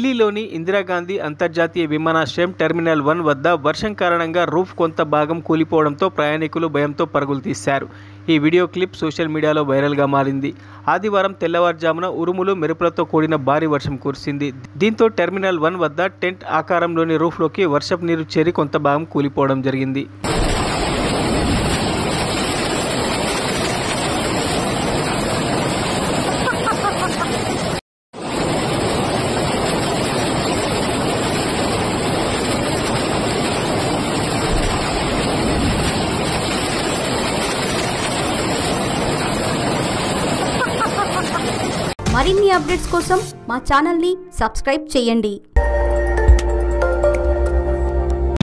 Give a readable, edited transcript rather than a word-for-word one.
ఢిల్లీలోని ఇందిరాగాంధీ అంతర్జాతీయ విమానాశ్రయం టెర్మినల్ 1 వద్ద వర్షం కారణంగా రూఫ్ కొంత భాగం కూలిపోవడంతో ప్రయాణికులు భయంతో పరుగులు తీశారు. ఈ వీడియో క్లిప్ సోషల్ మీడియాలో వైరల్గా మారింది. ఆదివారం తెల్లవారుజామున ఉరుములు మెరుపులతో కూడిన భారీ వర్షం కురిసింది. దీంతో టెర్మినల్ 1 వద్ద టెంట్ ఆకారంలోని రూఫ్లోకి వర్షపు నీరు చేరి కొంత భాగం కూలిపోవడం జరిగింది. మరిన్ని అప్డేట్స్ కోసం మా ఛానల్ని సబ్స్క్రైబ్ చేయండి.